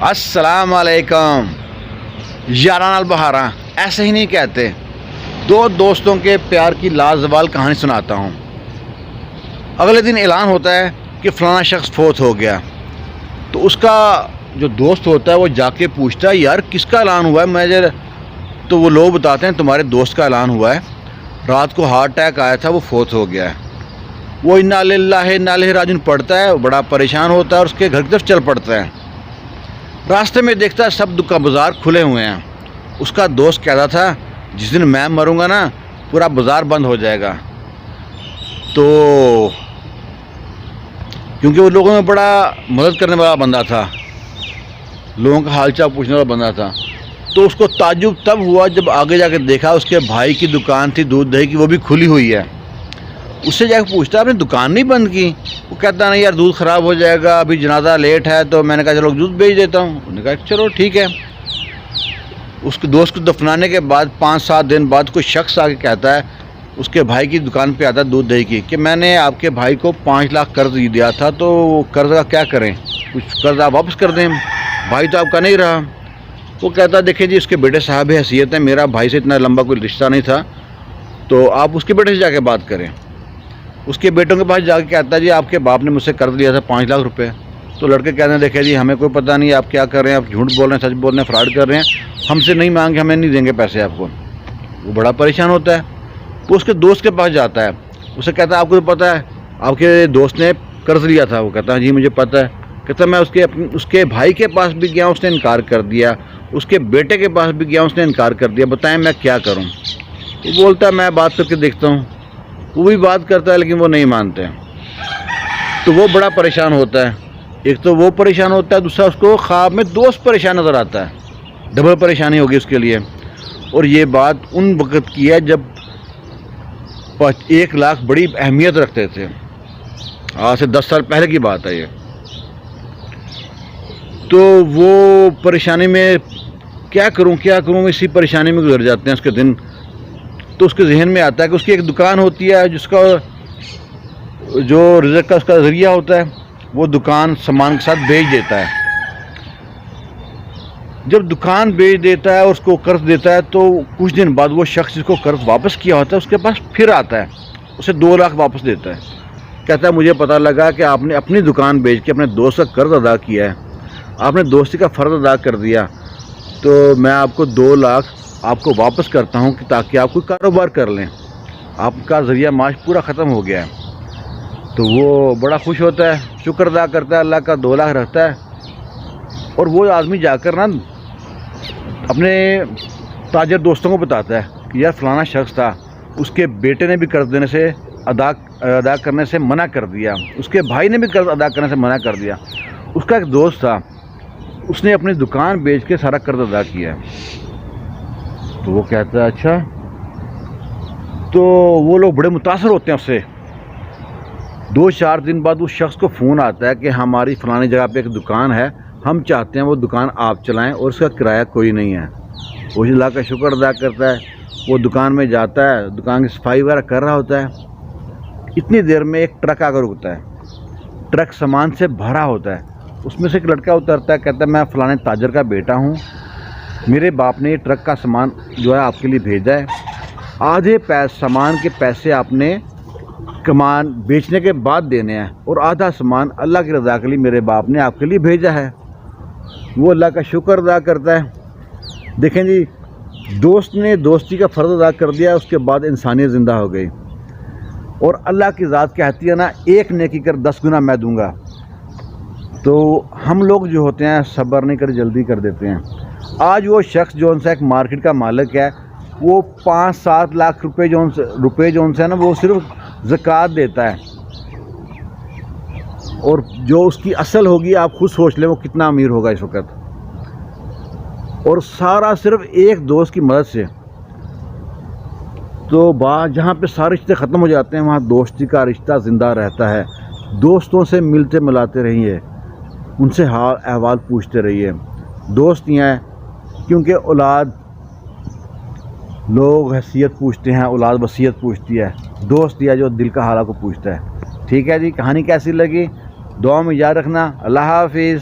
السلام علیکم یاران البہارا، ایسے ہی نہیں کہتے۔ دو دوستوں کے پیار کی لازوال کہانی سناتا ہوں۔ اگلے دن اعلان ہوتا ہے کہ فلانا شخص فوت ہو گیا، تو اس کا جو دوست ہوتا ہے وہ جا کے پوچھتا ہے یار کس کا اعلان ہوا ہے میجر؟ تو وہ لوگ بتاتے ہیں تمہارے دوست کا اعلان ہوا ہے، رات کو ہارٹ اٹیک آیا تھا، وہ فوت ہو گیا ہے۔ وہ انا للہ انا الیہ راجعون پڑھتا ہے، بڑا پریشان ہوتا ہے اور اس کے گھر کی طرف چل پڑتا ہے۔ راستے میں دیکھتا ہے سب دکان بازار کھلے ہوئے ہیں۔ اس کا دوست کہتا تھا جس دن میں مروں گا نا پورا بازار بند ہو جائے گا، تو کیونکہ وہ لوگوں میں بڑا مدد کرنے والا بندہ تھا، لوگوں کا حال چال پوچھنے والا بندہ تھا، تو اس کو تعجب تب ہوا جب آگے جا کے دیکھا اس کے بھائی کی دکان تھی دودھ دہی کی، وہ بھی کھلی ہوئی ہے۔ اس سے جا کے پوچھتا آپ نے دکان نہیں بند کی؟ وہ کہتا نہیں یار دودھ خراب ہو جائے گا، ابھی جنازہ لیٹ ہے، تو میں نے کہا چلو دودھ بھیج دیتا ہوں۔ انہوں نے کہا چلو ٹھیک ہے۔ اس کے دوست کو دفنانے کے بعد 5-7 دن بعد کوئی شخص آ کے کہتا ہے اس کے بھائی کی دکان پہ آتا ہے دودھ دہی کی کہ میں نے آپ کے بھائی کو 5 لاکھ قرض دیا تھا، تو قرض کا کیا کریں؟ کچھ قرض آپ واپس کر دیں، بھائی تو آپ کا نہیں رہا۔ وہ کہتا ہے دیکھیں جی اس کے بیٹے صاحب حیثیت ہے، میرا بھائی سے اتنا لمبا کوئی رشتہ نہیں تھا، تو آپ اس کے بیٹے سے جا کے بات کریں۔ اس کے بیٹوں کے پاس جا کے کہتا ہے جی آپ کے باپ نے مجھ سے قرض لیا تھا 5 لاکھ روپے۔ تو لڑکے کہتے ہیں دیکھیں جی ہمیں کوئی پتہ نہیں آپ کیا کر رہے ہیں، آپ جھوٹ بول رہے ہیں، سچ بول رہے ہیں، فراڈ کر رہے ہیں، ہم سے نہیں مانگے، ہمیں نہیں دیں گے پیسے آپ کو۔ وہ بڑا پریشان ہوتا ہے، وہ اس کے دوست کے پاس جاتا ہے، اسے کہتا ہے آپ کو تو پتہ ہے آپ کے دوست نے قرض لیا تھا؟ وہ کہتا ہے جی مجھے پتہ ہے۔ کہتا ہے میں اس کے بھائی کے پاس بھی گیا، اس نے انکار کر دیا، اس کے بیٹے کے پاس بھی گیا، اس نے انکار کر دیا، بتائیں میں کیا کروں؟ وہ بولتا ہے میں بات کر کے دیکھتا ہوں۔ وہ بھی بات کرتا ہے لیکن وہ نہیں مانتے، تو وہ بڑا پریشان ہوتا ہے۔ ایک تو وہ پریشان ہوتا ہے، دوسرا اس کو خواب میں دوست پریشان نظر آتا ہے، ڈبل پریشانی ہوگی اس کے لیے۔ اور یہ بات ان وقت کی ہے جب 1 لاکھ بڑی اہمیت رکھتے تھے، آج سے 10 سال پہلے کی بات ہے یہ۔ تو وہ پریشانی میں کیا کروں اسی پریشانی میں گزر جاتے ہیں اس کے دن۔ تو اس کے ذہن میں آتا ہے کہ اس کی ایک دکان ہوتی ہے جس کا جو رزق کا اس کا ذریعہ ہوتا ہے، وہ دکان سامان کے ساتھ بیچ دیتا ہے۔ جب دکان بیچ دیتا ہے اور اس کو قرض دیتا ہے تو کچھ دن بعد وہ شخص جس کو قرض واپس کیا ہوتا ہے اس کے پاس پھر آتا ہے، اسے 2 لاکھ واپس دیتا ہے۔ کہتا ہے مجھے پتہ لگا کہ آپ نے اپنی دکان بیچ کے اپنے دوست کا قرض ادا کیا ہے، آپ نے دوستی کا فرض ادا کر دیا، تو میں آپ کو 2 لاکھ آپ کو واپس کرتا ہوں کہ تاکہ آپ کوئی کاروبار کر لیں، آپ کا ذریعہ معاش پورا ختم ہو گیا ہے۔ تو وہ بڑا خوش ہوتا ہے، شکر ادا کرتا ہے، اللہ کا 2 لاکھ رکھتا ہے۔ اور وہ آدمی جا کر نا اپنے تاجر دوستوں کو بتاتا ہے کہ یار فلانا شخص تھا، اس کے بیٹے نے بھی قرض دینے سے ادا کرنے سے منع کر دیا، اس کے بھائی نے بھی قرض ادا کرنے سے منع کر دیا، اس کا ایک دوست تھا اس نے اپنی دکان بیچ کے سارا قرض ادا کیا ہے۔ تو وہ کہتا ہے اچھا، تو وہ لوگ بڑے متاثر ہوتے ہیں اس سے۔ 2-4 دن بعد اس شخص کو فون آتا ہے کہ ہماری فلانی جگہ پہ ایک دکان ہے، ہم چاہتے ہیں وہ دکان آپ چلائیں اور اس کا کرایہ کوئی نہیں ہے۔ وہ اللہ کا شکر ادا کرتا ہے، وہ دکان میں جاتا ہے، دکان کی صفائی وغیرہ کر رہا ہوتا ہے۔ اتنی دیر میں ایک ٹرک آ کر رکتا ہے، ٹرک سامان سے بھرا ہوتا ہے، اس میں سے ایک لڑکا اترتا ہے، کہتا ہے میں فلانے تاجر کا بیٹا ہوں، میرے باپ نے یہ ٹرک کا سامان جو ہے آپ کے لیے بھیجا ہے، آدھے سامان کے پیسے آپ نے کمان بیچنے کے بعد دینے ہیں اور آدھا سامان اللہ کی رضا کے لیے میرے باپ نے آپ کے لیے بھیجا ہے۔ وہ اللہ کا شکر ادا کرتا ہے۔ دیکھیں جی دوست نے دوستی کا فرض ادا کر دیا، اس کے بعد انسانیت زندہ ہو گئی۔ اور اللہ کی ذات کہتی ہے نا 1 نیکی کر 10 گنا میں دوں گا۔ تو ہم لوگ جو ہوتے ہیں صبر نہیں کر جلدی کر دیتے ہیں۔ آج وہ شخص جو ان سے ایک مارکیٹ کا مالک ہے، وہ 5-7 لاکھ روپے جو ان سے ہے نا وہ صرف زکوٰۃ دیتا ہے، اور جو اس کی اصل ہوگی آپ خود سوچ لیں وہ کتنا امیر ہوگا اس وقت، اور سارا صرف ایک دوست کی مدد سے۔ تو جہاں پہ سارے رشتے ختم ہو جاتے ہیں وہاں دوستی کا رشتہ زندہ رہتا ہے۔ دوستوں سے ملتے ملاتے رہیے، ان سے حال احوال پوچھتے رہیے۔ دوست یہ ہیں کیونکہ اولاد لوگ حیثیت پوچھتے ہیں، اولاد وصیت پوچھتی ہے، دوست یہ جو دل کا حالہ کو پوچھتا ہے۔ ٹھیک ہے جی، کہانی کیسی لگی دعا میں یاد رکھنا۔ اللہ حافظ۔